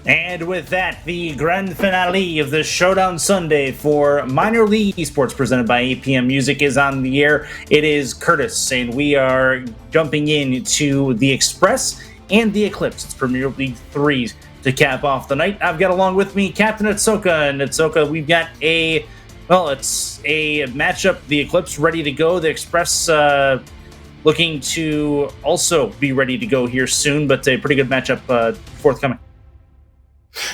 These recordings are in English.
And with that, the grand finale of the Showdown Sunday for Minor League Esports presented by APM Music is on the air. It is Curtis, and we are jumping into the Express and the Eclipse. It's Premier League 3 to cap off the night. I've got along with me Captain Atsoka, and Atsoka, we've got it's a matchup. The Eclipse ready to go. The Express looking to also be ready to go here soon, but a pretty good matchup forthcoming.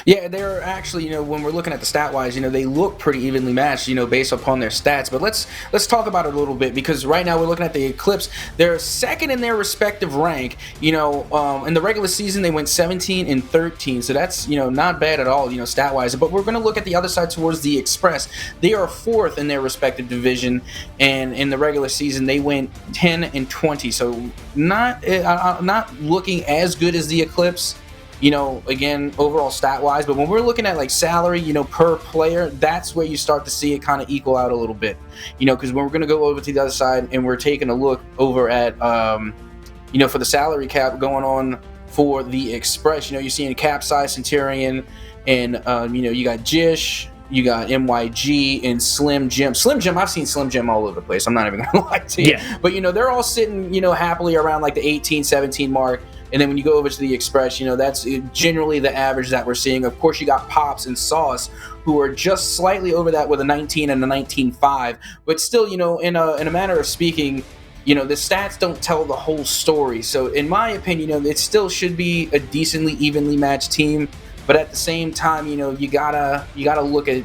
Yeah, they're actually, when we're looking at the stat-wise, they look pretty evenly matched, based upon their stats. But let's talk about it a little bit, because right now we're looking at the Eclipse. They're second in their respective rank. In the regular season they went 17-13, so that's not bad at all, stat-wise. But we're going to look at the other side towards the Express. They are fourth in their respective division, and in the regular season they went 10-20. So not looking as good as the Eclipse. Again, overall stat-wise, but when we're looking at like salary, per player, that's where you start to see it kind of equal out a little bit, because when we're going to go over to the other side and we're taking a look over at, for the salary cap going on for the Express, you're seeing Capsize, Centurion, and, you got Jish, you got MYG and Slim Jim. I've seen Slim Jim all over the place. I'm not even going to lie to you. Yeah. But, they're all sitting, happily around like the 18, 17 mark. And then when you go over to the Express, that's generally the average that we're seeing. Of course, you got Pops and Sauce, who are just slightly over that with a 19 and a 19.5. But still, in a manner of speaking, the stats don't tell the whole story. So in my opinion, it still should be a decently evenly matched team. But at the same time, you gotta look at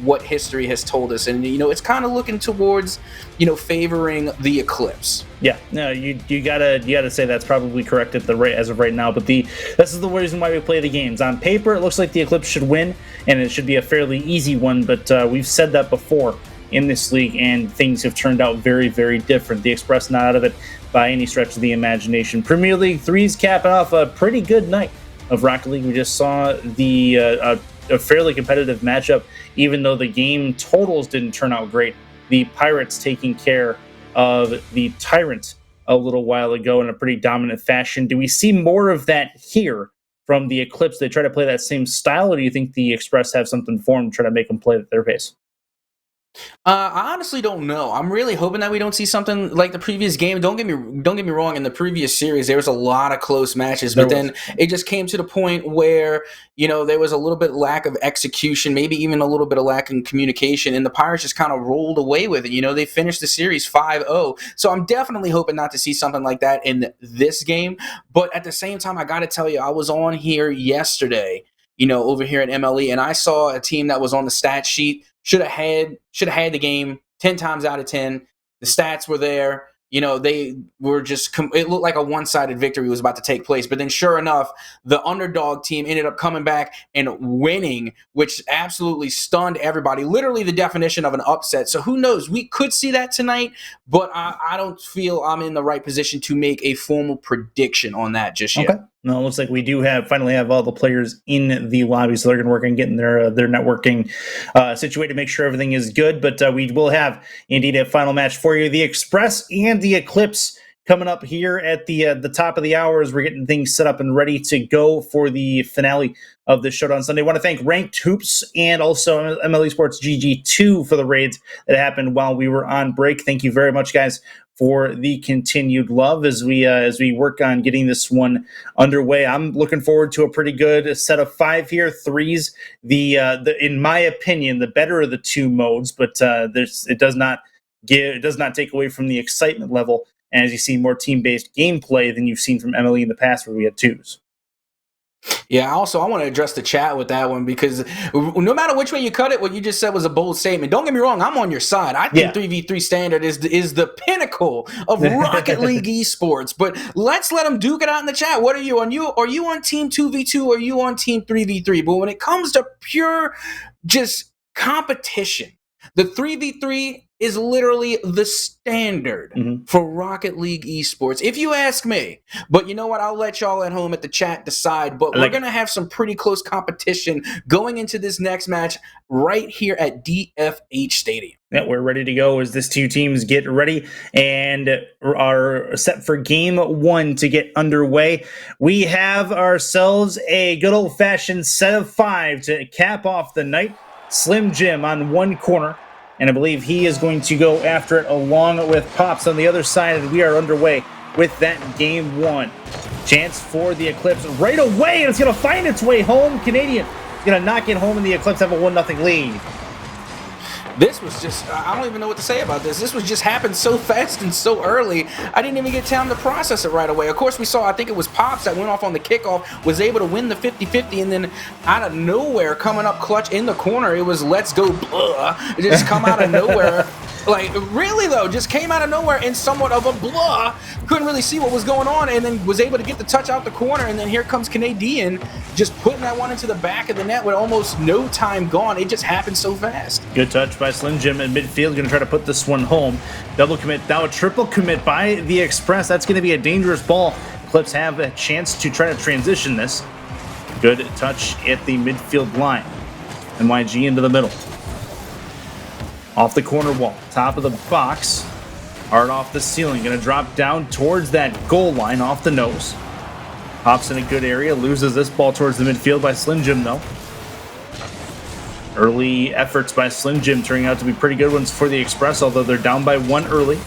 what history has told us, and it's kind of looking towards favoring the Eclipse. Yeah, no, you gotta say that's probably correct at the rate as of right now. But this is the reason why we play the games. On paper, it looks like the Eclipse should win, and it should be a fairly easy one. But we've said that before in this league, and things have turned out very, very different. The Express not out of it by any stretch of the imagination. Premier League 3's capping off a pretty good night of Rocket League. We just saw the a fairly competitive matchup, even though the game totals didn't turn out great. The Pirates taking care of the Tyrant a little while ago in a pretty dominant fashion. Do we see more of that here from the Eclipse? They try to play that same style, or do you think the Express have something for them to try to make them play at their pace? I honestly don't know. I'm really hoping that we don't see something like the previous game. Don't get me wrong. In the previous series, there was a lot of close matches, but then it just came to the point where there was a little bit lack of execution, maybe even a little bit of lack in communication, and the Pirates just kind of rolled away with it. They finished the series 5-0. So I'm definitely hoping not to see something like that in this game. But at the same time, I got to tell you, I was on here yesterday, over here at MLE, and I saw a team that was on the stat sheet. Should have had the game 10 times out of 10. The stats were there. They were just it looked like a one-sided victory was about to take place. But then sure enough, the underdog team ended up coming back and winning, which absolutely stunned everybody. Literally the definition of an upset. So who knows? We could see that tonight, but I don't feel I'm in the right position to make a formal prediction on that just yet. Okay. No, it looks like we do finally have all the players in the lobby, so they're going to work on getting their networking situated to make sure everything is good. But we will have indeed a final match for you: the Express and the Eclipse coming up here at the top of the hour as we're getting things set up and ready to go for the finale of the Showdown Sunday. I want to thank Ranked Hoops and also MLE Sports GG2 for the raids that happened while we were on break. Thank you very much, guys, for the continued love as we work on getting this one underway. I'm looking forward to a pretty good set of 5 here. 3's the in my opinion the better of the two modes, but it does not take away from the excitement level. And as you see more team-based gameplay than you've seen from MLE in the past, where we had 2's. Yeah, also, I want to address the chat with that one, because no matter which way you cut it, what you just said was a bold statement. Don't get me wrong, I'm on your side. I think 3v3 standard is the pinnacle of Rocket League esports. But let's let them duke it out in the chat. What are you on? Are you on team 2v2 or are you on team 3v3? But when it comes to pure just competition, the 3v3 is literally the standard for Rocket League esports, if you ask me. But you know what? I'll let y'all at home at the chat decide. But we're going to have some pretty close competition going into this next match right here at DFH Stadium. Yeah, we're ready to go as these two teams get ready and are set for game one to get underway. We have ourselves a good old-fashioned set of 5 to cap off the night. Slim Jim on one corner, and I believe he is going to go after it along with Pops on the other side, and we are underway with that game one. Chance for the Eclipse right away, and it's going to find its way home. Canadian is going to knock it home, and the Eclipse have a 1-0 lead. This was just, I don't even know what to say about this. This was just happened so fast and so early. I didn't even get time to process it right away. Of course, we saw, I think it was Pops that went off on the kickoff, was able to win the 50-50, and then out of nowhere, coming up clutch in the corner, it was let's go blah. It just come out of nowhere. Like, really, though, just came out of nowhere in somewhat of a blah. Couldn't really see what was going on, and then was able to get the touch out the corner, and then here comes Canadian just putting that one into the back of the net with almost no time gone. It just happened so fast. Good touch by Slim Jim in midfield. Going to try to put this one home. Double commit, now a triple commit by the Express. That's going to be a dangerous ball. Clips have a chance to try to transition this. Good touch at the midfield line. MYG into the middle. Off the corner wall, top of the box, hard off the ceiling, going to drop down towards that goal line off the nose. Pops in a good area, loses this ball towards the midfield by Slim Jim though. Early efforts by Slim Jim turning out to be pretty good ones for the Express, although they're down by 1 early.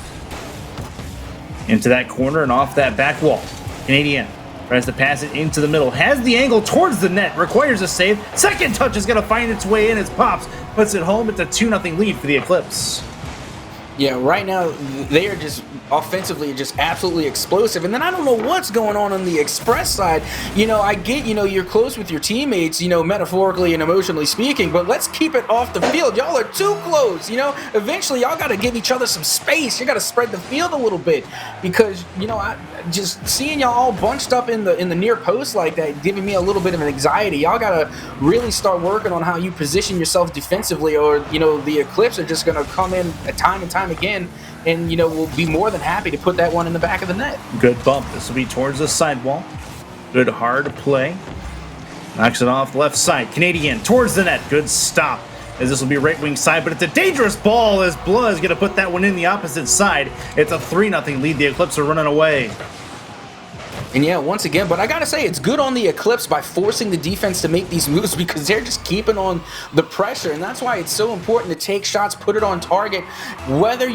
Into that corner and off that back wall. Canadian tries to pass it into the middle, has the angle towards the net, requires a save. Second touch is going to find its way in as Pops puts it home. It's a 2-0 lead for the Eclipse. Yeah, right now they are just offensively just absolutely explosive. And then I don't know what's going on the Express side. You know, I get, you know, you're close with your teammates, you know, metaphorically and emotionally speaking, but let's keep it off the field. Y'all are too close, you know. Eventually y'all got to give each other some space. You got to spread the field a little bit because, you know, I just seeing y'all all bunched up in the near post like that, giving me a little bit of an anxiety. Y'all got to really start working on how you position yourself defensively, or, you know, the Eclipse are just going to come in time and time again, and, you know, we'll be more than happy to put that one in the back of the net. Good bump. This will be towards the sidewall. Good hard play. Knocks it off the left side. Canadian towards the net. Good stop, as this will be right wing side, but it's a dangerous ball as Blood is going to put that one in the opposite side. It's a 3-0 lead. The Eclipse are running away. And yeah, once again, but I gotta say, it's good on the Eclipse by forcing the defense to make these moves because they're just keeping on the pressure, and that's why it's so important to take shots, put it on target, whether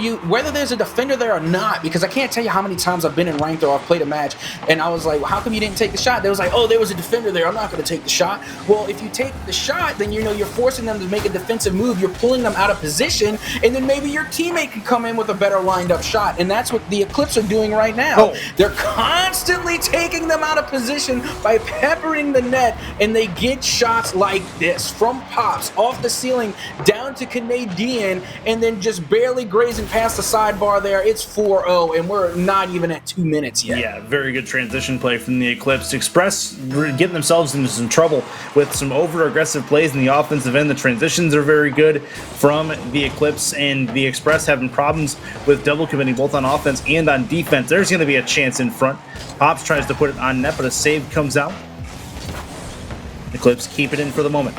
there's a defender there or not. Because I can't tell you how many times I've been in ranked or I've played a match, and I was like, well, how come you didn't take the shot? They was like, oh, there was a defender there, I'm not gonna take the shot. Well, if you take the shot, then you know you're forcing them to make a defensive move, you're pulling them out of position, and then maybe your teammate can come in with a better lined up shot, and that's what the Eclipse are doing right now. They're constantly taking them out of position by peppering the net, and they get shots like this from Pops off the ceiling down to Canadian, and then just barely grazing past the sidebar there. It's 4-0, and we're not even at 2 minutes yet. Yeah, very good transition play from the Eclipse. Express getting themselves into some trouble with some over-aggressive plays in the offensive end. The transitions are very good from the Eclipse, and the Express having problems with double committing both on offense and on defense. There's going to be a chance in front. Pops tries to put it on net, but a save comes out. Eclipse keep it in for the moment.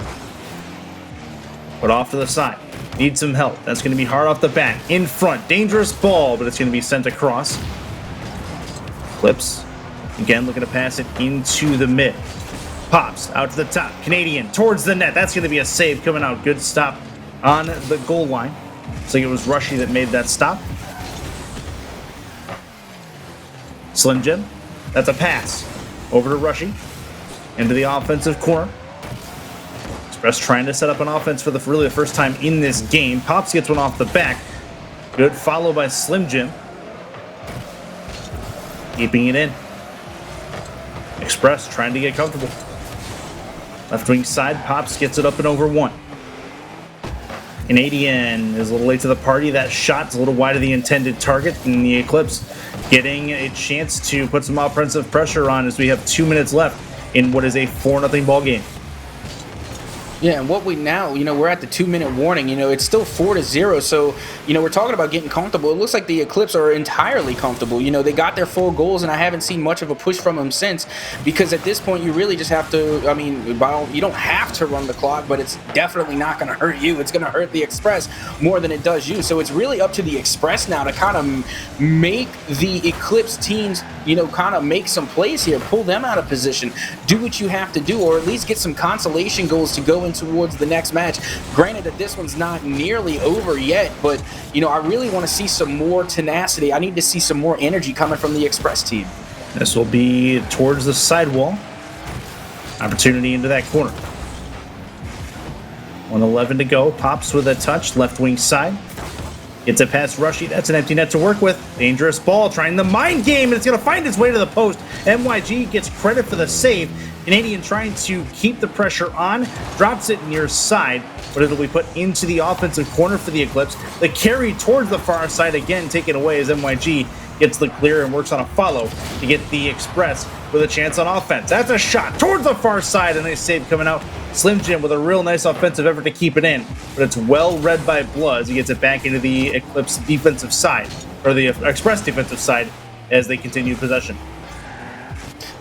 But off to the side. Need some help. That's going to be hard off the back. In front. Dangerous ball, but it's going to be sent across. Eclipse, again, looking to pass it into the mid. Pops out to the top. Canadian towards the net. That's going to be a save coming out. Good stop on the goal line. Looks like it was Rushy that made that stop. Slim Jim. That's a pass over to Rushy into the offensive corner. Express trying to set up an offense for really the first time in this game. Pops gets one off the back. Good follow by Slim Jim. Keeping it in. Express trying to get comfortable. Left wing side, Pops gets it up and over one. Canadian is a little late to the party. That shot's a little wide of the intended target, and the Eclipse getting a chance to put some offensive pressure on as we have 2 minutes left in what is a 4-0 ball game. Yeah, and what we now, we're at the 2-minute warning. It's still 4-0. So, we're talking about getting comfortable. It looks like the Eclipse are entirely comfortable. They got their 4 goals, and I haven't seen much of a push from them since. Because at this point, you really just have to, you don't have to run the clock, but it's definitely not going to hurt you. It's going to hurt the Express more than it does you. So it's really up to the Express now to kind of make the Eclipse teams, kind of make some plays here, pull them out of position, do what you have to do, or at least get some consolation goals to go in towards the next match. Granted that this one's not nearly over yet, but I really want to see some more tenacity. I need to see some more energy coming from the Express team. This will be towards the sidewall. Opportunity into that corner. 1:11 to go. Pops with a touch, left wing side. Gets it past Rushy. That's an empty net to work with. Dangerous ball, trying the mind game, and it's going to find its way to the post. MYG gets credit for the save. Canadian trying to keep the pressure on. Drops it near side, but it'll be put into the offensive corner for the Eclipse. The carry towards the far side, again taken away as MYG gets the clear and works on a follow to get the Express with a chance on offense. That's a shot towards the far side, and a save coming out. Slim Jim with a real nice offensive effort to keep it in, but it's well read by Bloods. He gets it back into the Eclipse defensive side, or the Express defensive side, as they continue possession.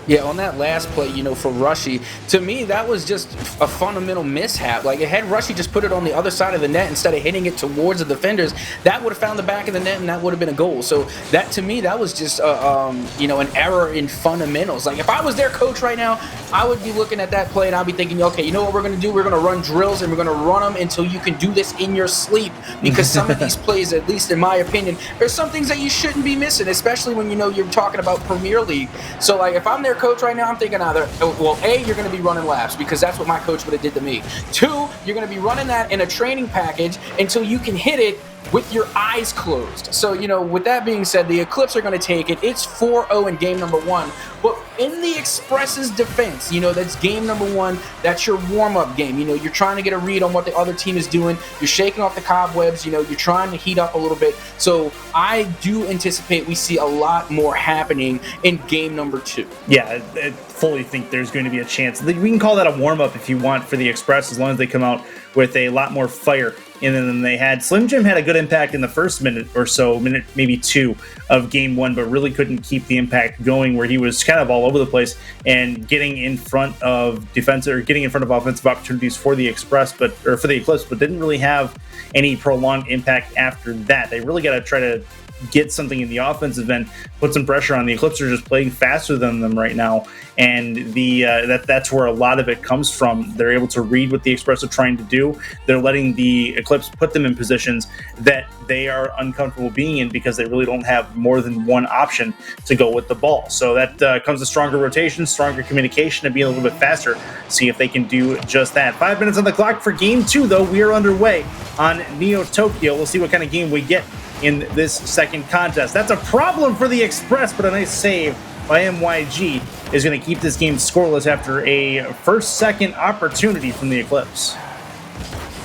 Yeah, on that last play, for Rushy, to me, that was just a fundamental mishap. Like, had Rushy just put it on the other side of the net instead of hitting it towards the defenders, that would have found the back of the net and that would have been a goal. So that, to me, that was just, an error in fundamentals. Like, if I was their coach right now, I would be looking at that play and I'd be thinking, okay, you know what we're going to do? We're going to run drills and we're going to run them until you can do this in your sleep. Because some of these plays, at least in my opinion, there's some things that you shouldn't be missing, especially when, you're talking about Premier League. So, like, if I'm their coach right now, I'm thinking either, well, A, you're going to be running laps because that's what my coach would have did to me. 2, you're going to be running that in a training package until you can hit it with your eyes closed. So, with that being said, the Eclipse are going to take it. It's 4-0 in game number 1. But in the Express's defense, that's game number 1. That's your warm-up game. You're trying to get a read on what the other team is doing. You're shaking off the cobwebs. You're trying to heat up a little bit. So I do anticipate we see a lot more happening in game number 2. Yeah, I fully think there's going to be a chance. We can call that a warm-up if you want for the Express, as long as they come out with a lot more fire in them than they had. Slim Jim had a good impact in the first minute or so, minute maybe 2 of game 1, but really couldn't keep the impact going, where he was kind of all over the place and getting in front of defense, or getting in front of offensive opportunities for the Express, for the Eclipse, but didn't really have any prolonged impact after that. They really got to try to get something in the offensive end, put some pressure on. The Eclipse are just playing faster than them right now, and that's where a lot of it comes from. They're able to read what the Express are trying to do. They're letting the Eclipse put them in positions that they are uncomfortable being in because they really don't have more than one option to go with the ball. So that comes to stronger rotation, stronger communication, and being a little bit faster. See if they can do just that. 5 minutes on the clock for game 2, though. We are underway on Neo Tokyo. We'll see what kind of game we get in this second contest. That's a problem for the Express, but a nice save by MYG is going to keep this game scoreless after a first-second opportunity from the Eclipse.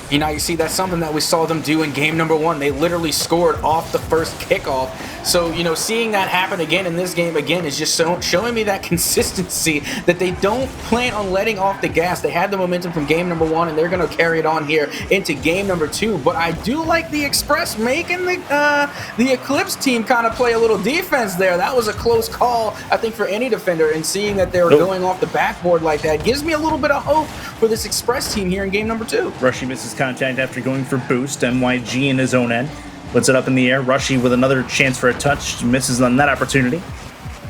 You see, that's something that we saw them do in game number 1. They literally scored off the first kickoff. So, seeing that happen again in this game again is just showing me that consistency, that they don't plan on letting off the gas. They had the momentum from game number 1, and they're going to carry it on here into game number 2. But I do like the Express making the Eclipse team kind of play a little defense there. That was a close call, I think, for any defender. And seeing that they were going off the backboard like that gives me a little bit of hope for this Express team here in game number 2. Rushy misses contact after going for boost. MYG in his own end puts it up in the air. Rushy with another chance for a touch, misses on that opportunity.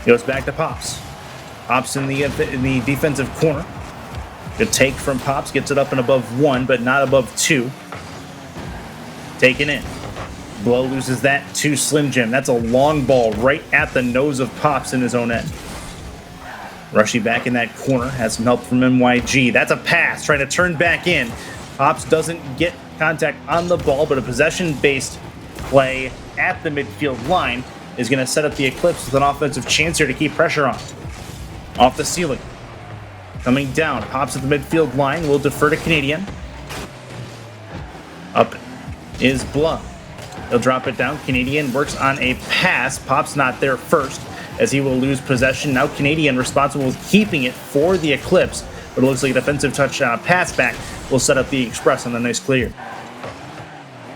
Goes back to Pops. Pops in the defensive corner. Good take from Pops, gets it up and above 1, but not above 2. Taken in. Blow loses that to Slim Jim. That's a long ball right at the nose of Pops in his own end. Rushy back in that corner, has some help from MYG. That's a pass, trying to turn back in. Pops doesn't get contact on the ball, but a possession-based play at the midfield line is going to set up the Eclipse with an offensive chance here to keep pressure on. Off the ceiling. Coming down. Pops at the midfield line. Will defer to Canadian. Up is Blah. He'll drop it down. Canadian works on a pass. Pops not there first, as he will lose possession. Now Canadian responsible with keeping it for the Eclipse. but it looks like a defensive touchdown pass back will set up the Express on the nice clear.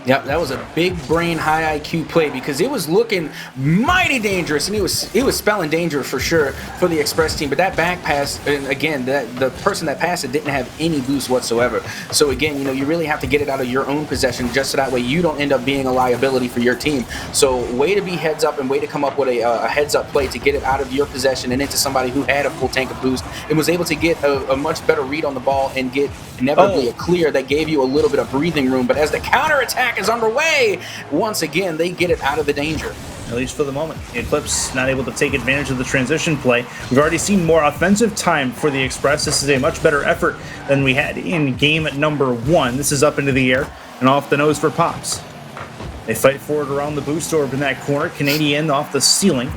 Yep, that was a big brain, high IQ play because it was looking mighty dangerous, and it was spelling danger for sure for the Express team. But that back pass, and again, the person that passed it didn't have any boost whatsoever. So again, you really have to get it out of your own possession, just so that way you don't end up being a liability for your team. So way to be heads up and way to come up with a heads up play to get it out of your possession and into somebody who had a full tank of boost and was able to get a much better read on the ball and get inevitably a clear that gave you a little bit of breathing room. But as the counterattack is underway, once again, they get it out of the danger. At least for the moment. The Eclipse not able to take advantage of the transition play. We've already seen more offensive time for the Express. This is a much better effort than we had in game number 1. This is up into the air and off the nose for Pops. They fight forward around the boost orb in that corner. Canadian off the ceiling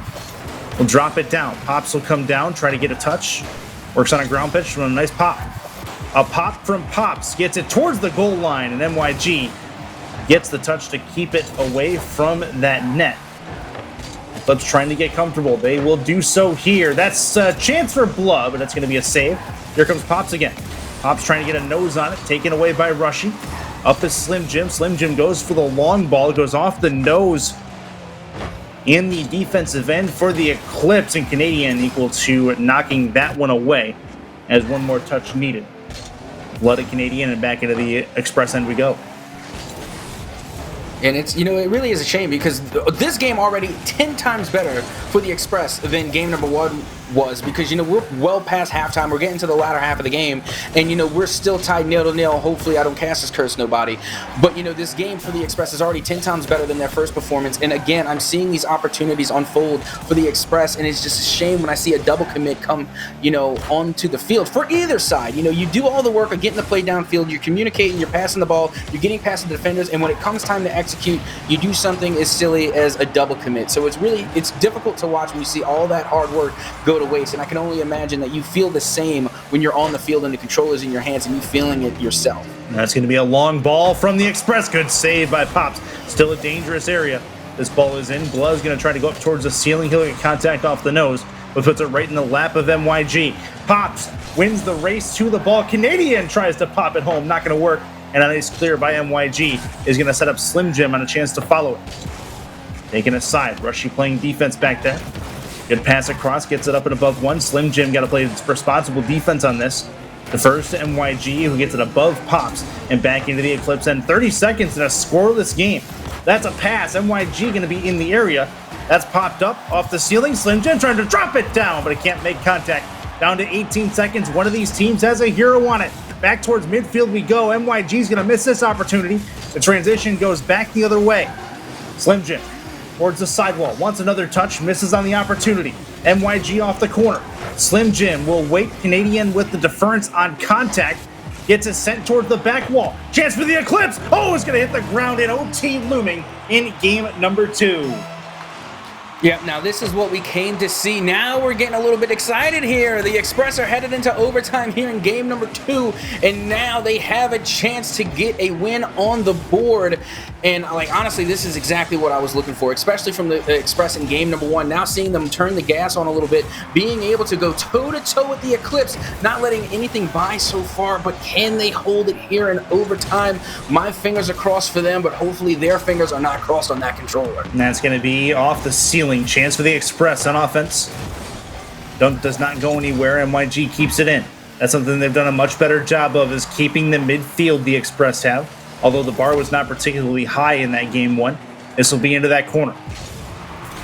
will drop it down. Pops will come down, try to get a touch. Works on a ground pitch from a nice pop. A pop from Pops gets it towards the goal line, and MYG gets the touch to keep it away from that net. Eclipse trying to get comfortable. They will do so here. That's a chance for Blood, but it's going to be a save. Here comes Pops again. Pops trying to get a nose on it, taken away by Rushy. Up is Slim Jim. Slim Jim goes for the long ball, goes off the nose in the defensive end for the Eclipse, and Canadian equal to knocking that one away as one more touch needed. Blood at Canadian, and back into the Express end we go. And it's, it really is a shame because this game already 10 times better for the Express than game number 1 was, because, we're well past halftime. We're getting to the latter half of the game, and, we're still tied nail to nail. Hopefully I don't cast this curse nobody. But, this game for the Express is already 10 times better than their first performance. And again, I'm seeing these opportunities unfold for the Express, and it's just a shame when I see a double commit come, onto the field for either side. You do all the work of getting the play downfield, you're communicating, you're passing the ball, you're getting past the defenders, and when it comes time to execute, you do something as silly as a double commit. So it's difficult to watch when you see all that hard work go to waste, and I can only imagine that you feel the same when you're on the field and the controller's in your hands and you feeling it yourself. That's going to be a long ball from the Express. Good save by Pops. Still a dangerous area. This ball is in. Blood's going to try to go up towards the ceiling. He'll get contact off the nose, but puts it right in the lap of MYG. Pops wins the race to the ball. Canadian tries to pop it home. Not going to work. And a nice clear by MYG is going to set up Slim Jim on a chance to follow it. Taking a side. Rushy playing defense back there. Good pass across. Gets it up and above 1. Slim Jim got to play responsible defense on this. The first to MYG, who gets it above Pops and back into the Eclipse end. 30 seconds in a scoreless game. That's a pass. MYG going to be in the area. That's popped up off the ceiling. Slim Jim trying to drop it down, but it can't make contact. Down to 18 seconds. One of these teams has a hero on it. Back towards midfield we go. MYG's going to miss this opportunity. The transition goes back the other way. Slim Jim towards the sidewall. Wants another touch. Misses on the opportunity. MYG off the corner. Slim Jim will wait. Canadian with the deference on contact. Gets it sent towards the back wall. Chance for the Eclipse. Oh, it's going to hit the ground in OT looming in game number 2. Yeah, now this is what we came to see. Now we're getting a little bit excited here. The Express are headed into overtime here in game number 2, and now they have a chance to get a win on the board. And honestly, this is exactly what I was looking for, especially from the Express in game number 1. Now seeing them turn the gas on a little bit, being able to go toe-to-toe with the Eclipse, not letting anything by so far, but can they hold it here in overtime? My fingers are crossed for them, but hopefully their fingers are not crossed on that controller. And that's going to be off the ceiling. Chance for the Express on offense. Does not go anywhere. MYG keeps it in. That's something they've done a much better job of, is keeping the midfield the Express have. Although the bar was not particularly high in that game 1. This will be into that corner.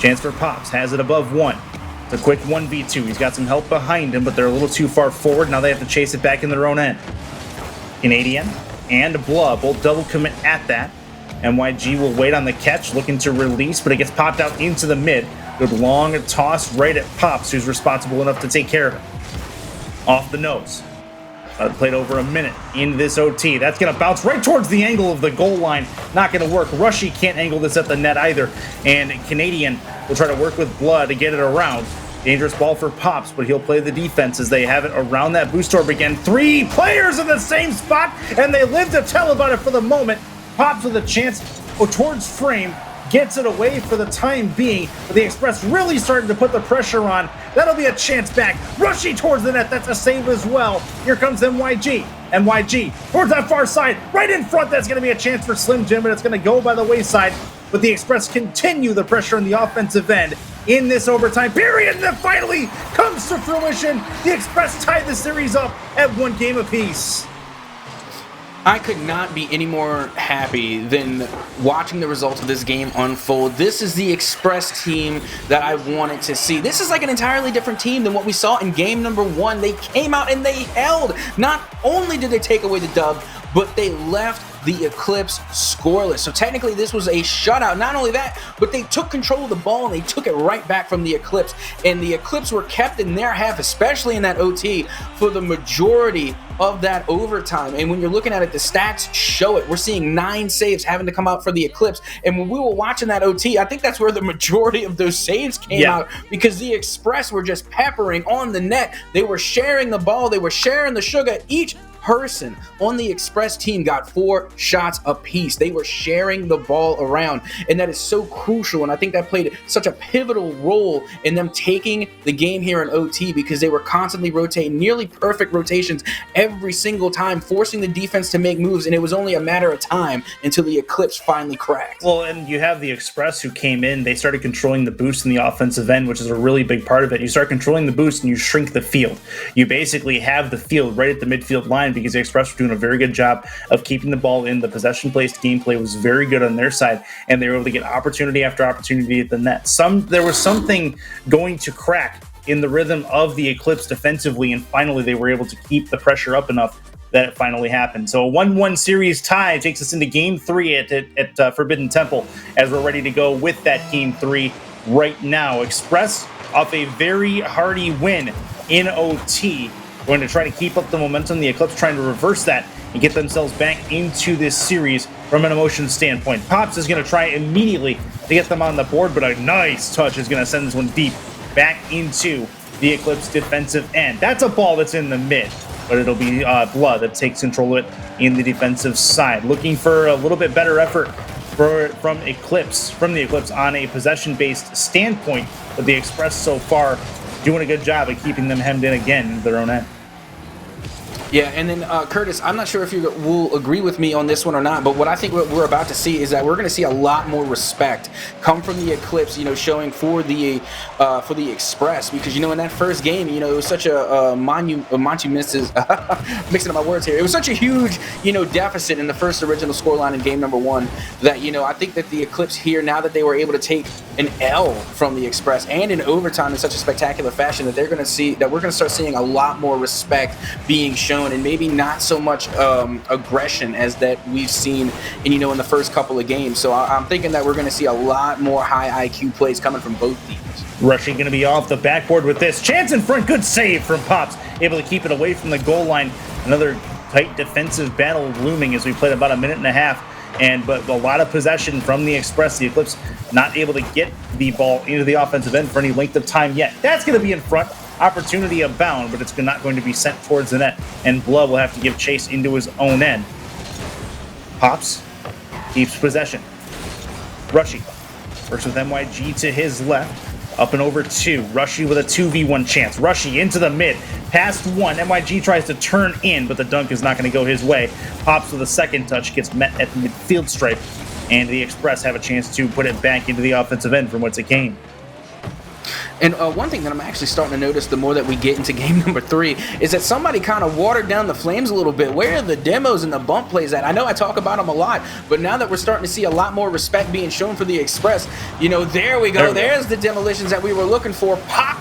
Chance for Pops. Has it above 1. It's a quick 1v2. He's got some help behind him, but they're a little too far forward. Now they have to chase it back in their own end. Canadian and Blood both double commit at that. MYG will wait on the catch, looking to release, but it gets popped out into the mid. Good long toss right at Pops, who's responsible enough to take care of it. Off the nose. Played over a minute in this OT. That's going to bounce right towards the angle of the goal line. Not going to work. Rushy can't angle this at the net either. And Canadian will try to work with Blood to get it around. Dangerous ball for Pops, but he'll play the defense as they have it around that boost orb again. 3 players in the same spot, and they live to tell about it for the moment. Pops with a chance towards frame, gets it away for the time being, but the Express really starting to put the pressure on. That'll be a chance back. Rushing towards the net. That's a save as well. Here comes MYG. MYG towards that far side. Right in front. That's going to be a chance for Slim Jim, but it's going to go by the wayside. But the Express continue the pressure on the offensive end in this overtime period. And that finally comes to fruition. The Express tied the series up at 1 game apiece. I could not be any more happy than watching the results of this game unfold. This is the Express team that I wanted to see. This is like an entirely different team than what we saw in game number 1. They came out and they held. Not only did they take away the dub, but they left the Eclipse scoreless. So technically this was a shutout. Not only that, but they took control of the ball and they took it right back from the Eclipse. And the Eclipse were kept in their half, especially in that OT, for the majority of that overtime. And when you're looking at it, the stats show it. We're seeing 9 saves having to come out for the Eclipse. And when we were watching that OT, I think that's where the majority of those saves came out, because the Express were just peppering on the net. They were sharing the ball. They were sharing the sugar. Each person on the Express team got 4 shots apiece. They were sharing the ball around, and that is so crucial. And I think that played such a pivotal role in them taking the game here in OT, because they were constantly rotating, nearly perfect rotations every single time, forcing the defense to make moves. And it was only a matter of time until the Eclipse finally cracked. Well, and you have the Express who came in. They started controlling the boost in the offensive end, which is a really big part of it. You start controlling the boost and you shrink the field. You basically have the field right at the midfield line, because the Express were doing a very good job of keeping the ball in. The possession-based gameplay was very good on their side, and they were able to get opportunity after opportunity at the net. There was something going to crack in the rhythm of the Eclipse defensively, and finally they were able to keep the pressure up enough that it finally happened. So a 1-1 series tie takes us into Game 3 at Forbidden Temple, as we're ready to go with that Game 3 right now. Express off a very hearty win in OT, going to try to keep up the momentum. The Eclipse trying to reverse that and get themselves back into this series from an emotion standpoint. Pops is going to try immediately to get them on the board, but a nice touch is going to send this one deep back into the Eclipse defensive end. That's a ball that's in the mid, but it'll be Blood that takes control of it in the defensive side. Looking for a little bit better effort from the Eclipse on a possession-based standpoint, but the Express so far doing a good job of keeping them hemmed in again into their own end. Yeah, and then Curtis, I'm not sure if you will agree with me on this one or not, but what I think what we're about to see is that we're going to see a lot more respect come from the Eclipse, showing for the Express, because in that first game, it was such a mixing up my words here. It was such a huge, deficit in the first original scoreline in game number 1 that I think that the Eclipse here, now that they were able to take an L from the Express and in overtime in such a spectacular fashion, that we're going to start seeing a lot more respect being shown, and maybe not so much aggression as that we've seen in the first couple of games. So I'm thinking that we're going to see a lot more high IQ plays coming from both teams. Rushing going to be off the backboard with this. Chance in front. Good save from Pops. Able to keep it away from the goal line. Another tight defensive battle looming as we played about a minute and a half. But a lot of possession from the Express. The Eclipse not able to get the ball into the offensive end for any length of time yet. That's going to be in front. Opportunity abound, but it's not going to be sent towards the net, and Blood will have to give chase into his own end. Pops keeps possession. Rushy works with MYG to his left, up and over 2. Rushy with a 2v1 chance. Rushy into the mid, past 1. MYG tries to turn in, but the dunk is not going to go his way. Pops with a second touch, gets met at the midfield stripe, and the Express have a chance to put it back into the offensive end from whence it came. And one thing that I'm actually starting to notice the more that we get into game number 3 is that somebody kind of watered down the flames a little bit. Where are the demos and the bump plays at? I know I talk about them a lot, but now that we're starting to see a lot more respect being shown for the Express, there we go. There's the demolitions that we were looking for. Pop!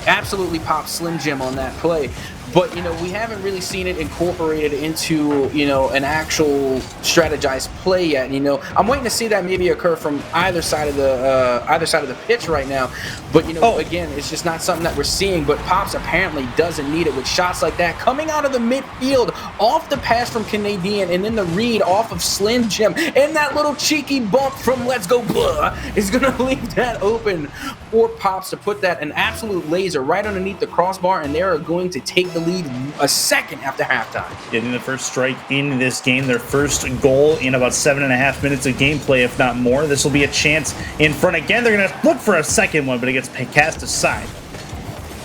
Absolutely pop Slim Jim on that play. But, we haven't really seen it incorporated into, an actual strategized play yet. I'm waiting to see that maybe occur from either side of the pitch right now. But, again, it's just not something that we're seeing. But Pops apparently doesn't need it with shots like that coming out of the midfield, off the pass from Canadian, and then the read off of Slim Jim. And that little cheeky bump from Let's Go Blah is going to leave that open for Pops to put that an absolute laser right underneath the crossbar, and they are going to take the lead a second after halftime. Getting the first strike in this game, their first goal in about 7.5 minutes of gameplay, if not more. This will be a chance in front again. They're going to look for a second one, but it gets cast aside.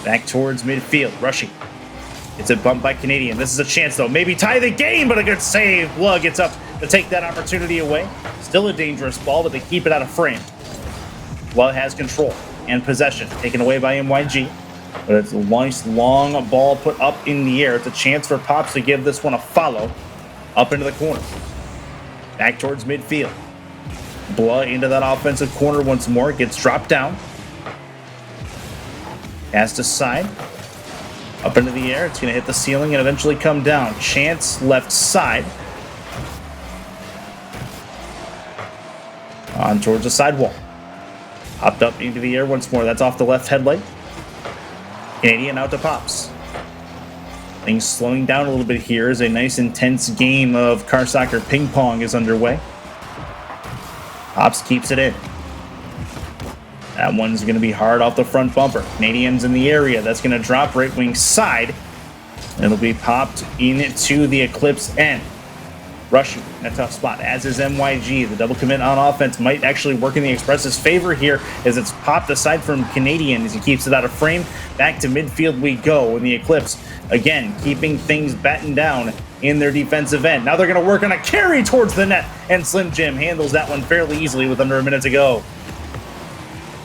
Back towards midfield. Rushing. It's a bump by Canadian. This is a chance, though. Maybe tie the game, but a good save. Blood gets up to take that opportunity away. Still a dangerous ball, but they keep it out of frame. Blood has control and possession. Taken away by MYG. But it's a nice long ball put up in the air. It's a chance for Pops to give this one a follow. Up into the corner. Back towards midfield. Blood into that offensive corner once more. Gets dropped down. Pass to side. Up into the air. It's going to hit the ceiling and eventually come down. Chance left side. On towards the sidewall. Hopped up into the air once more. That's off the left headlight. Canadian out to Pops. Things slowing down a little bit here as a nice intense game of car soccer ping pong is underway. Pops keeps it in. That one's going to be hard off the front bumper. Canadians in the area. That's going to drop right wing side. It'll be popped into the Eclipse end. Rushing in a tough spot, as is MYG. The double commit on offense might actually work in the Express's favor here as it's popped aside from Canadian as he keeps it out of frame. Back to midfield we go in the Eclipse. Again, keeping things battened down in their defensive end. Now they're going to work on a carry towards the net, and Slim Jim handles that one fairly easily with under a minute to go.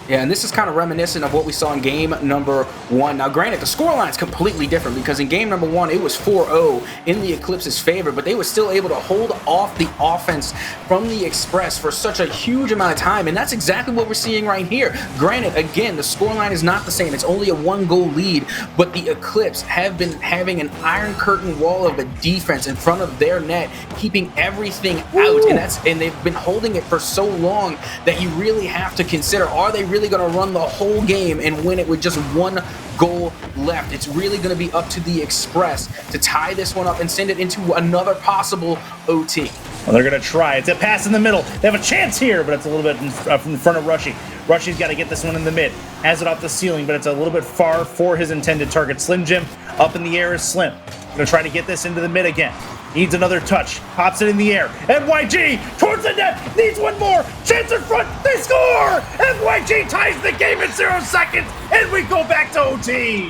Yeah, and this is kind of reminiscent of what we saw in game number 1. Now, granted, the scoreline is completely different because in game number 1, it was 4-0 in the Eclipse's favor, but they were still able to hold off the offense from the Express for such a huge amount of time, and that's exactly what we're seeing right here. Granted, again, the scoreline is not the same. It's only a 1-goal lead, but the Eclipse have been having an iron curtain wall of a defense in front of their net, keeping everything out, and they've been holding it for so long that you really have to consider, are they really going to run the whole game and win it with just 1 goal left? It's really going to be up to the Express to tie this one up and send it into another possible OT. Well, they're going to try. It's a pass in the middle. They have a chance here, but it's a little bit from the front of Rushy. Rushy's got to get this one in the mid. Has it off the ceiling, but it's a little bit far for his intended target. Slim Jim up in the air is Slim. Going to try to get this into the mid again. Needs another touch. Pops it in the air. MYG towards the net. Needs one more. Chance in front. They score! MYG ties the game in 0 seconds, and we go back to OT.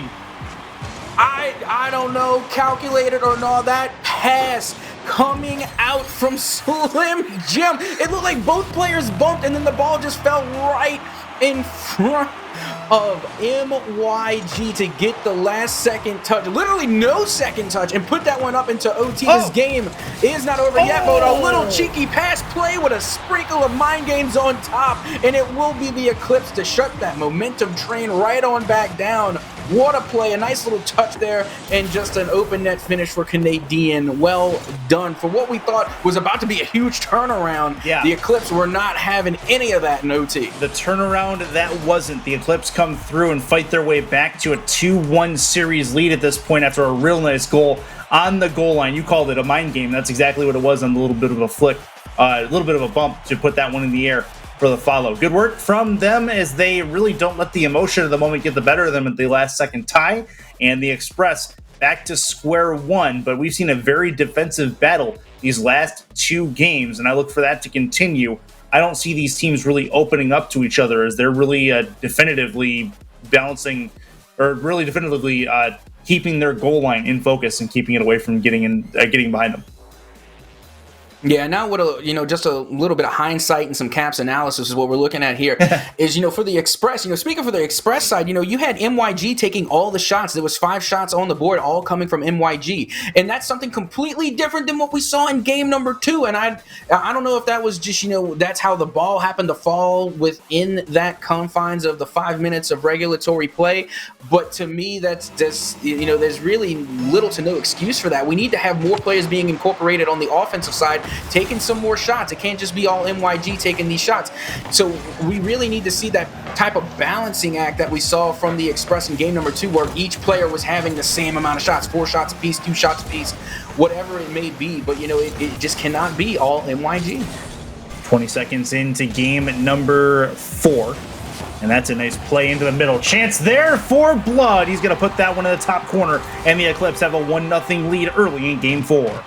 I don't know, calculated or not, that pass coming out from Slim Jim. It looked like both players bumped, and then the ball just fell right in front of MYG to get the last second touch, literally no second touch, and put that one up into OT. This game is not over yet, but a little cheeky pass play with a sprinkle of mind games on top, and it will be the Eclipse to shut that momentum train right on back down. What a play, a nice little touch there, and just an open net finish for Canadian. Well done. For what we thought was about to be a huge turnaround, the Eclipse were not having any of that in OT. The turnaround, that wasn't. The Eclipse come through and fight their way back to a 2-1 series lead at this point after a real nice goal on the goal line. You called it a mind game. That's exactly what it was, on a little bit of a flick, a little bit of a bump to put that one in the air for the follow. Good work from them as they really don't let the emotion of the moment get the better of them at the last second tie, and the Express back to square one. But we've seen a very defensive battle these last 2 games, and I look for that to continue. I don't see these teams really opening up to each other as they're really definitively balancing, or really definitively keeping their goal line in focus and keeping it away from getting behind them. Yeah, now what just a little bit of hindsight and some caps analysis is what we're looking at here. Is, for the Express, speaking for the Express side, you had MYG taking all the shots. There was 5 shots on the board, all coming from MYG. And that's something completely different than what we saw in game number 2. And I don't know if that was just, that's how the ball happened to fall within that confines of the 5 minutes of regulatory play. But to me, that's just, there's really little to no excuse for that. We need to have more players being incorporated on the offensive side, taking some more shots. It can't just be all MYG taking these shots. So we really need to see that type of balancing act that we saw from the Express in game number 2, where each player was having the same amount of shots, 4 shots apiece, 2 shots apiece, whatever it may be. But, it just cannot be all MYG. 20 seconds into game number 4. And that's a nice play into the middle. Chance there for Blood. He's going to put that one in the top corner. And the Eclipse have a 1-0 lead early in Game 4.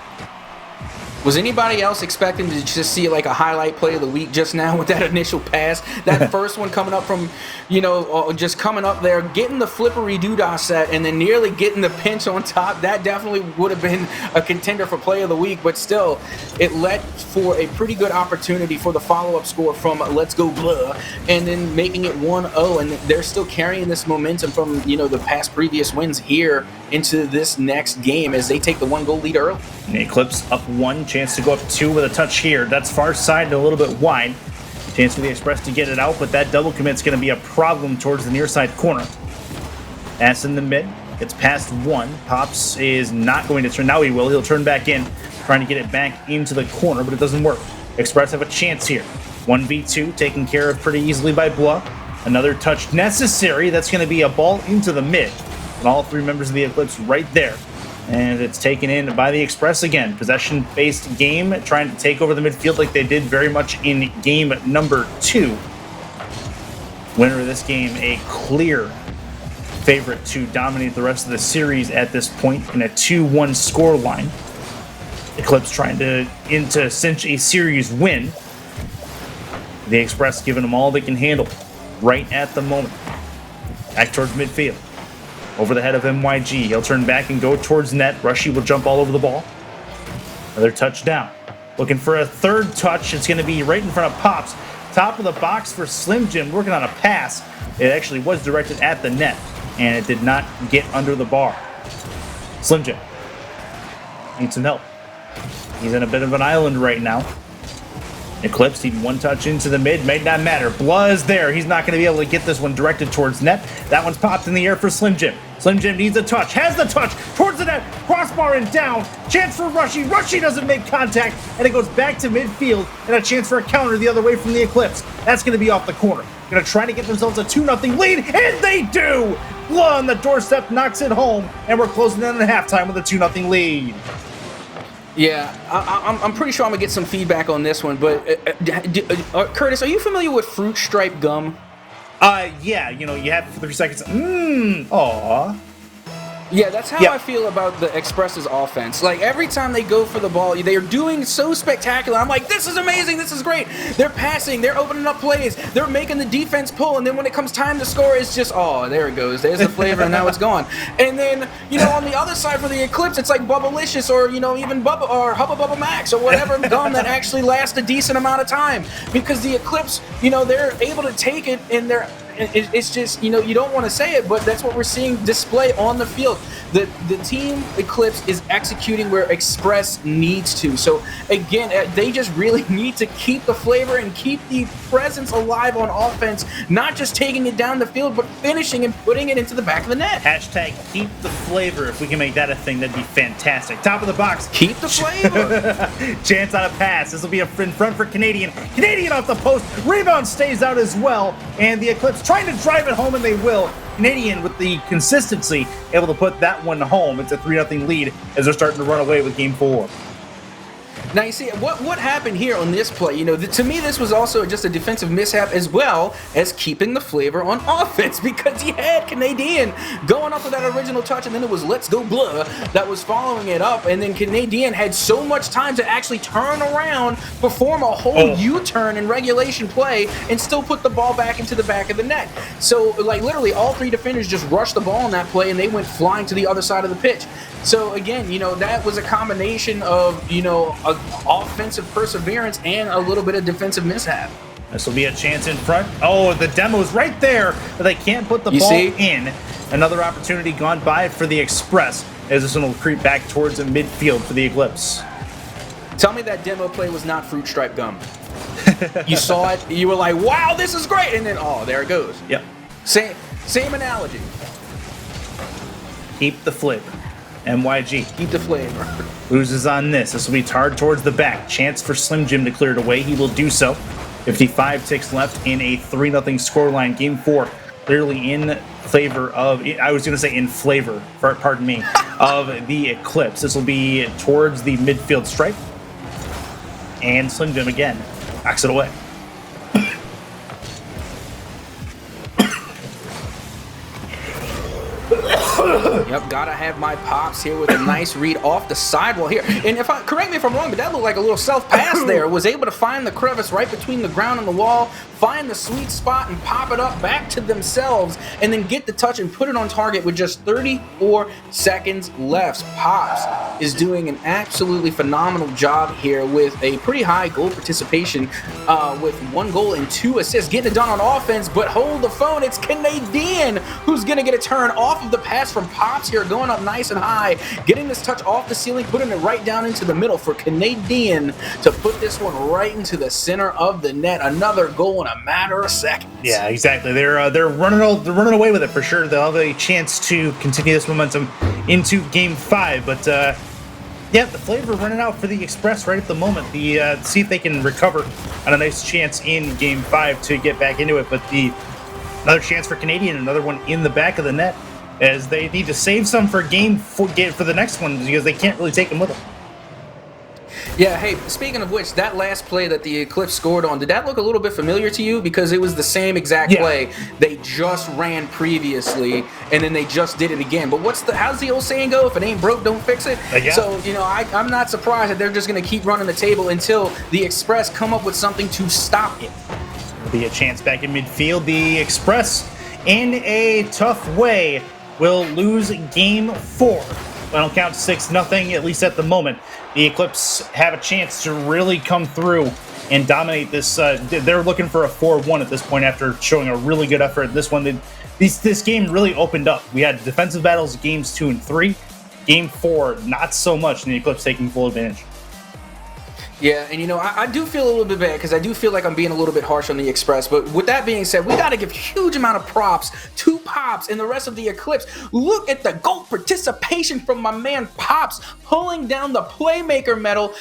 Was anybody else expecting to just see like a highlight play of the week just now with that initial pass? That first one coming up from, just coming up there, getting the flippery doodah set, and then nearly getting the pinch on top. That definitely would have been a contender for play of the week, but still, it led for a pretty good opportunity for the follow-up score from Let's Go Blah, and then making it 1-0, and they're still carrying this momentum from, the past previous wins here into this next game as they take the 1-goal lead early. The Eclipse up 1, chance to go up 2 with a touch here. That's far side and a little bit wide. Chance for the Express to get it out, but that double commit's going to be a problem towards the near side corner. Pass in the mid. It's past 1. Pops is not going to turn. Now he will. He'll turn back in, trying to get it back into the corner, but it doesn't work. Express have a chance here. 1v2 taken care of pretty easily by Blah. Another touch necessary. That's going to be a ball into the mid. And all 3 members of the Eclipse right there. And it's taken in by the Express again. Possession-based game, trying to take over the midfield like they did very much in game number 2. Winner of this game, a clear favorite to dominate the rest of the series at this point in a 2-1 scoreline. Eclipse trying to cinch a series win. The Express giving them all they can handle right at the moment. Back towards midfield. Over the head of MYG. He'll turn back and go towards net. Rushy will jump all over the ball. Another touchdown. Looking for a third touch. It's going to be right in front of Pops. Top of the box for Slim Jim, working on a pass. It actually was directed at the net, and it did not get under the bar. Slim Jim needs some help. He's in a bit of an island right now. Eclipse needing 1 touch into the mid. May not matter. Blah is there. He's not going to be able to get this one directed towards net. That one's popped in the air for Slim Jim. Slim Jim needs a touch. Has the touch towards the net. Crossbar and down. Chance for Rushy. Rushy doesn't make contact. And it goes back to midfield. And a chance for a counter the other way from the Eclipse. That's going to be off the corner. Going to try to get themselves a 2-0 lead. And they do! Blah on the doorstep knocks it home. And we're closing in at halftime with a 2-0 lead. Yeah, I'm pretty sure I'm going to get some feedback on this one, but Curtis, are you familiar with fruit stripe gum? Yeah, you have it for 3 seconds. Aw. Yeah, that's how I feel about the Express's offense. Like, every time they go for the ball, they are doing so spectacular. I'm like, this is amazing, this is great. They're passing, they're opening up plays, they're making the defense pull, and then when it comes time to score, it's just, oh, there it goes. There's the flavor, and now it's gone. And then, on the other side for the Eclipse, it's like Bubblicious or, even Bubba or Hubba Bubba Max or whatever gum that actually lasts a decent amount of time. Because the Eclipse, they're able to take it in their... It's just, you don't want to say it, but that's what we're seeing display on the field. The team Eclipse is executing where Express needs to. So, again, they just really need to keep the flavor and keep the presence alive on offense, not just taking it down the field, but finishing and putting it into the back of the net. Hashtag keep the flavor. If we can make that a thing, that'd be fantastic. Top of the box. Keep the flavor. Chance on a pass. This will be in front for Canadian. Canadian off the post. Rebound stays out as well. And the Eclipse trying to drive it home, and they will. Canadian with the consistency able to put that one home. It's a 3-0 lead as they're starting to run away with game 4. Now, you see, what happened here on this play, to me, this was also just a defensive mishap as well as keeping the flavor on offense, because you had Canadian going up with that original touch, and then it was Let's Go Blah that was following it up, and then Canadian had so much time to actually turn around, perform a whole U-turn in regulation play, and still put the ball back into the back of the net. So, like, literally, all 3 defenders just rushed the ball on that play, and they went flying to the other side of the pitch. So, again, that was a combination of, offensive perseverance and a little bit of defensive mishap. This will be a chance in front. Oh, the demo's right there, but they can't put the ball in. Another opportunity gone by for the Express as this one will creep back towards the midfield for the Eclipse. Tell me that demo play was not fruit stripe gum. You saw it, you were like, wow, this is great, and then, oh, there it goes. Yep. Same analogy. Keep the flavor. MYG. Keep the flavor. Loses on this. This will be tarred towards the back. Chance for Slim Jim to clear it away. He will do so. 55 ticks left in a 3-0 scoreline. Game 4 clearly in favor of, I was going to say in flavor, pardon me, of the Eclipse. This will be towards the midfield stripe. And Slim Jim again knocks it away. Yep, gotta have my Pops here with a nice read off the sidewall here. And correct me if I'm wrong, but that looked like a little self-pass there. Was able to find the crevice right between the ground and the wall, find the sweet spot and pop it up back to themselves, and then get the touch and put it on target with just 34 seconds left. Pops is doing an absolutely phenomenal job here with a pretty high goal participation with 1 goal and 2 assists, getting it done on offense. But hold the phone, it's Canadian who's gonna get a turn off of the pass from Pops here, going up nice and high, getting this touch off the ceiling, putting it right down into the middle for Canadian to put this one right into the center of the net. Another goal in a matter of seconds. Yeah, exactly. They're running away with it for sure. They'll have a chance to continue this momentum into Game 5, but yeah, the flavor running out for the Express right at the moment. See if they can recover on a nice chance in Game 5 to get back into it. But another chance for Canadian, another one in the back of the net, as they need to save some for for the next one because they can't really take them with them. Yeah, hey, speaking of which, that last play that the Eclipse scored on, did that look a little bit familiar to you? Because it was the same exact play they just ran previously, and then they just did it again. But how's the old saying go? If it ain't broke, don't fix it. So, I'm not surprised that they're just going to keep running the table until the Express come up with something to stop it. There'll be a chance back in midfield. The Express, in a tough way, will lose Game 4. Final count 6-0, at least at the moment. The Eclipse have a chance to really come through and dominate this. They're looking for a 4-1 at this point after showing a really good effort at this one. This game really opened up. We had defensive battles Games 2 and 3. Game 4, not so much, and the Eclipse taking full advantage. Yeah, and I do feel a little bit bad because I do feel like I'm being a little bit harsh on the Express. But with that being said, we got to give huge amount of props to Pops and the rest of the Eclipse. Look at the goal participation from my man Pops, pulling down the Playmaker medal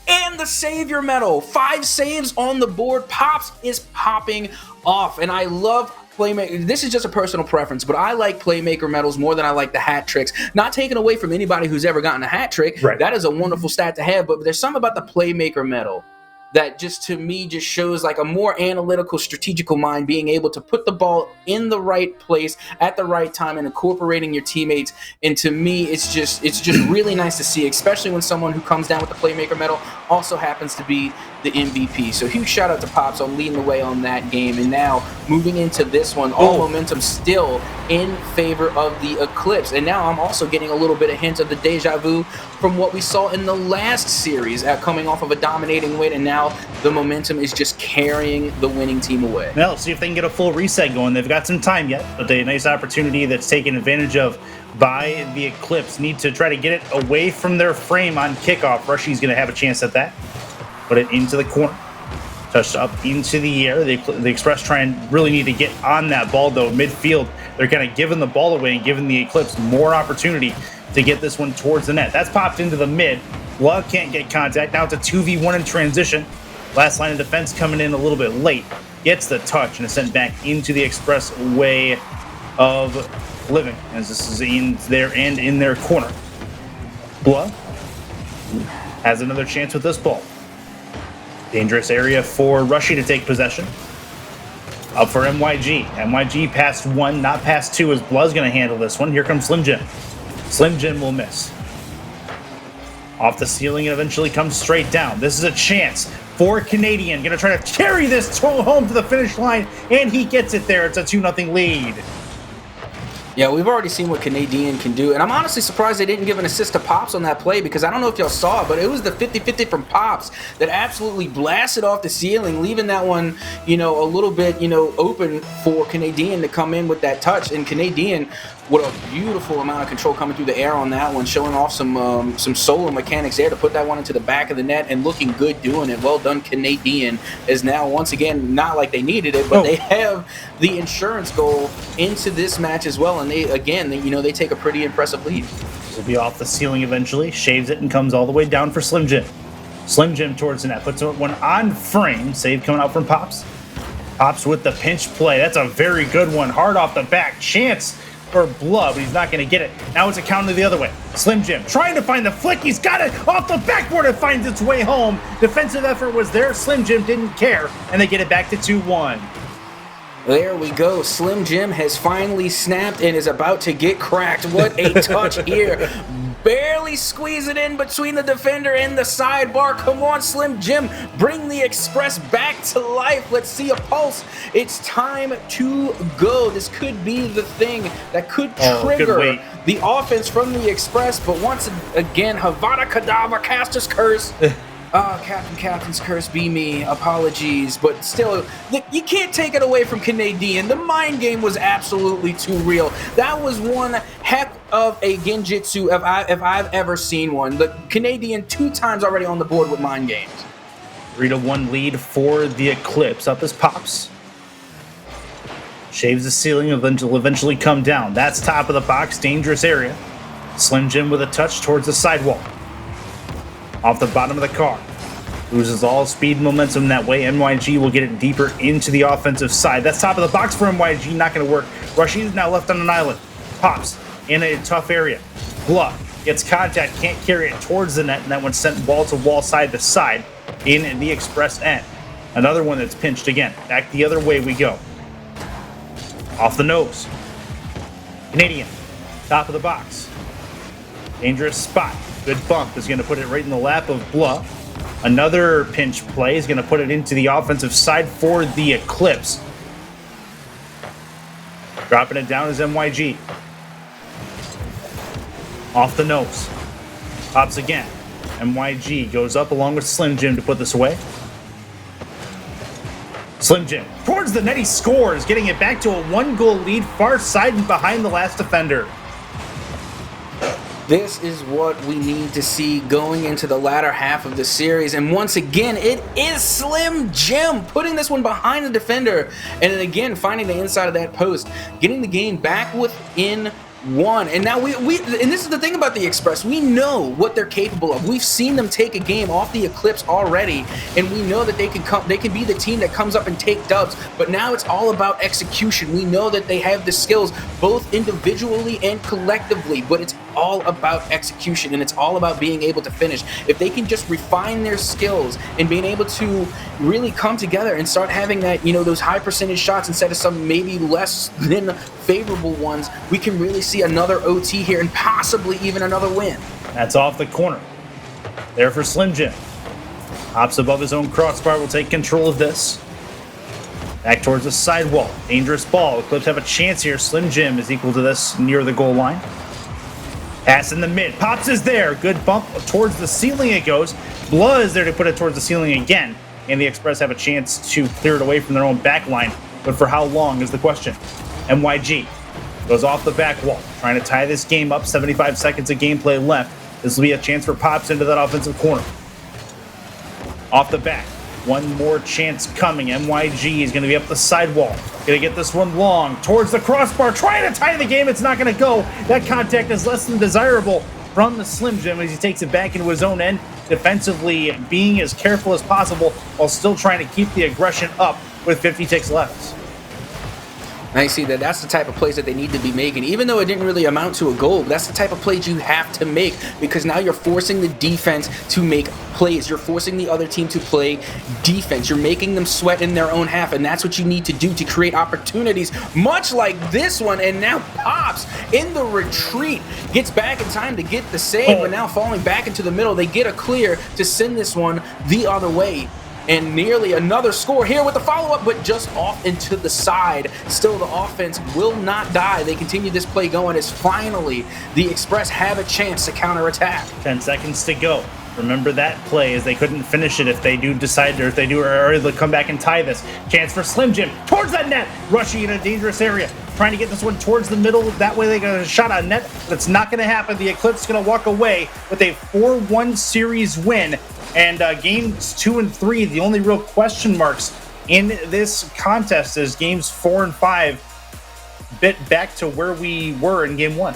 and the Savior medal. 5 saves on the board. Pops is popping off, and I love Playmaker. This is just a personal preference, but I like Playmaker medals more than I like the hat tricks. Not taken away from anybody who's ever gotten a hat trick. Right. That is a wonderful stat to have, but there's something about the Playmaker medal that just, to me, just shows like a more analytical, strategical mind being able to put the ball in the right place at the right time and incorporating your teammates. And to me, it's just really nice to see, especially when someone who comes down with the Playmaker medal also happens to be the MVP. So huge shout out to Pops on leading the way on that game. And now moving into this one, all momentum still in favor of the Eclipse. And now I'm also getting a little bit of hint of the deja vu from what we saw in the last series, coming off of a dominating win, and now the momentum is just carrying the winning team away. Well, see if they can get a full reset going. They've got some time yet, but a nice opportunity that's taken advantage of by the Eclipse. Need to try to get it away from their frame on kickoff. Rushy's going to have a chance at that. Put it into the corner. Touched up into the air. The Express really need to get on that ball, though. Midfield, they're kind of giving the ball away and giving the Eclipse more opportunity to get this one towards the net. That's popped into the mid. Love can't get contact. Now it's a 2v1 in transition. Last line of defense coming in a little bit late. Gets the touch and is sent back into the Express way of living, as this is in their corner. Blah has another chance with this ball. Dangerous area for Rushy to take possession. Up for MYG. MYG past 1, not past 2, as Blah's going to handle this one. Here comes Slim Jim. Slim Jim will miss. Off the ceiling and eventually comes straight down. This is a chance for Canadian. Going to try to carry this home to the finish line, and he gets it there. It's a 2-0 lead. Yeah, we've already seen what Canadian can do, and I'm honestly surprised they didn't give an assist to Pops on that play, because I don't know if y'all saw it, but it was the 50-50 from Pops that absolutely blasted off the ceiling, leaving that one, a little bit, open for Canadian to come in with that touch. And Canadian, with a beautiful amount of control coming through the air on that one, showing off some solo mechanics there to put that one into the back of the net and looking good doing it. Well done, Canadian, is now once again, not like they needed it, but they have the insurance goal into this match as well. And they take a pretty impressive lead. Will be off the ceiling eventually, shaves it and comes all the way down for Slim Jim. Slim Jim towards the net, puts one on frame. Save coming out from Pops. Pops with the pinch play. That's a very good one. Hard off the back. Chance for Blah, but he's not going to get it. Now it's a counter the other way. Slim Jim trying to find the flick. He's got it off the backboard. It finds its way home. Defensive effort was there. Slim Jim didn't care, and they get it back to 2-1. There we go. Slim Jim has finally snapped and is about to get cracked. What a touch here. Barely squeeze it in between the defender and the sidebar. Come on, Slim Jim. Bring the Express back to life. Let's see a pulse. It's time to go. This could be the thing that could trigger the offense from the Express. But once again, Havana Kedavra, Caster's Curse. Captain's curse be me. Apologies, but still, you can't take it away from Canadian. The mind game was absolutely too real. That was one heck of a Genjutsu if I've ever seen one. The Canadian 2 times already on the board with mind games. 3-1 lead for the Eclipse. Up as Pops. Shaves the ceiling and will eventually come down. That's top of the box, dangerous area. Slim Jim with a touch towards the sidewall. Off the bottom of the car. Loses all speed and momentum that way. MYG will get it deeper into the offensive side. That's top of the box for MYG. Not going to work. Rushy is now left on an island. Pops in a tough area. Bluff gets contact. Can't carry it towards the net. And that one sent ball to wall, side to side in the Express end. Another one that's pinched again. Back the other way we go. Off the nose. Canadian. Top of the box. Dangerous spot. Good bump is going to put it right in the lap of Bluff. Another pinch play is going to put it into the offensive side for the Eclipse. Dropping it down is MYG. Off the nose. Pops again. MYG goes up along with Slim Jim to put this away. Slim Jim towards the net. He scores, getting it back to a 1-goal lead, far side and behind the last defender. This is what we need to see going into the latter half of the series. And once again, it is Slim Jim putting this one behind the defender. And then again, finding the inside of that post, getting the game back within 1. And now and this is the thing about the Express. We know what they're capable of. We've seen them take a game off the Eclipse already, and we know that they can be the team that comes up and take dubs. But now it's all about execution. We know that they have the skills both individually and collectively, but it's all about execution, and it's all about being able to finish. If they can just refine their skills and being able to really come together and start having that, those high percentage shots instead of some maybe less than favorable ones, we can really see another OT here and possibly even another win. That's off the corner. There for Slim Jim. Hops above his own crossbar, will take control of this. Back towards the sidewall. Dangerous ball. Eclipse have a chance here. Slim Jim is equal to this near the goal line. Pass in the mid. Pops is there. Good bump towards the ceiling it goes. Blood is there to put it towards the ceiling again. And the Express have a chance to clear it away from their own back line. But for how long is the question. MYG goes off the back wall. Trying to tie this game up. 75 seconds of gameplay left. This will be a chance for Pops into that offensive corner. Off the back. One more chance coming. MYG is going to be up the sidewall. Going to get this one long towards the crossbar. Trying to tie the game. It's not going to go. That contact is less than desirable from the Slim Jim as he takes it back into his own end. Defensively being as careful as possible while still trying to keep the aggression up with 50 ticks left. Now you see that's the type of plays that they need to be making. Even though it didn't really amount to a goal, that's the type of plays you have to make, because now you're forcing the defense to make plays. You're forcing the other team to play defense. You're making them sweat in their own half, and that's what you need to do to create opportunities, much like this one. And now Pops in the retreat gets back in time to get the save, but now falling back into the middle, they get a clear to send this one the other way. And nearly another score here with the follow-up, but just off into the side. Still, the offense will not die. They continue this play going as finally the Express have a chance to counterattack. 10 seconds to go. Remember that play, as they couldn't finish it if they do decide, or if they do are able to come back and tie this. Chance for Slim Jim towards that net, rushing in a dangerous area, trying to get this one towards the middle. That way they got a shot on net. That's not going to happen. The Eclipse is going to walk away with a 4-1 series win. And games 2 and 3, the only real question marks in this contest is games 4 and 5 bit back to where we were in game 1.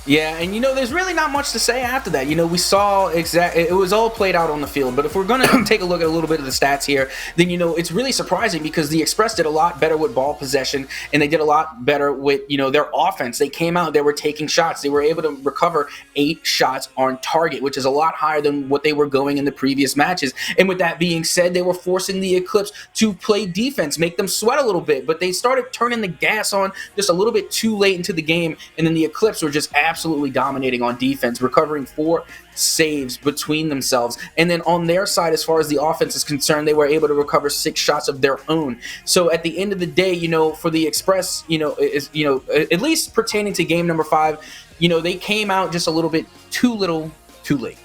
Yeah, and there's really not much to say after that. We saw it was all played out on the field. But if we're gonna take a look at a little bit of the stats here, then it's really surprising because the Express did a lot better with ball possession, and they did a lot better with their offense. They came out, they were taking shots, they were able to recover 8 shots on target, which is a lot higher than what they were going in the previous matches. And with that being said, they were forcing the Eclipse to play defense, make them sweat a little bit. But they started turning the gas on just a little bit too late into the game, and then the Eclipse were just absolutely dominating on defense, recovering 4 saves between themselves. And then on their side, as far as the offense is concerned, they were able to recover 6 shots of their own. So at the end of the day, for the Express, at least pertaining to game number 5, they came out just a little bit too late.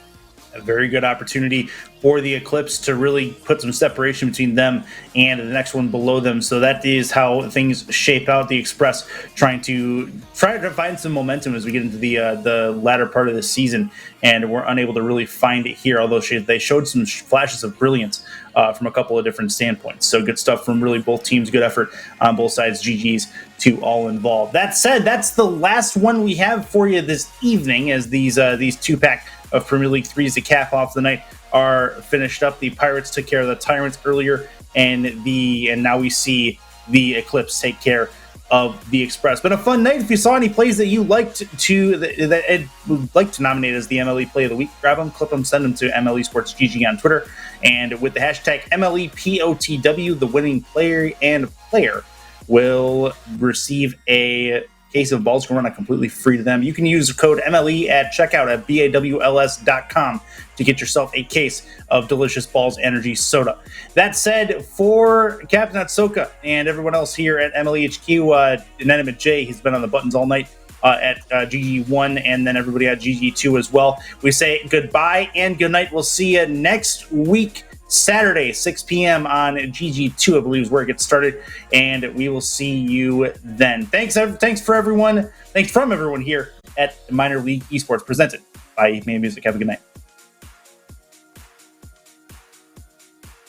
A very good opportunity for the Eclipse to really put some separation between them and the next one below them. So that is how things shape out. The Express trying to find some momentum as we get into the latter part of the season, and we're unable to really find it here. Although they showed some flashes of brilliance from a couple of different standpoints. So good stuff from really both teams. Good effort on both sides. GGs to all involved. That said, that's the last one we have for you this evening, as these 2-pack of Premier League 3s to cap off the night are finished up. The Pirates took care of the Tyrants earlier, and now we see the Eclipse take care of the Express. But a fun night. If you saw any plays that you liked that Ed would like to nominate as the MLE Play of the Week, grab them, clip them, send them to MLE Sports GG on Twitter, and with the hashtag MLEPOTW, the winning player will receive a case of Balls Can Run completely free to them. You can use code MLE at checkout at BAWLS.com to get yourself a case of delicious Balls Energy Soda. That said, for Captain Atsoka and everyone else here at MLE HQ, Inanimate J, he's been on the buttons all night at GG1, and then everybody at GG2 as well. We say goodbye and good night. We'll see you next week, Saturday, 6 p.m. on GG2, I believe is where it gets started, and we will see you then. Thanks from everyone here at Minor League Esports, presented by Mania Music. Have a good night.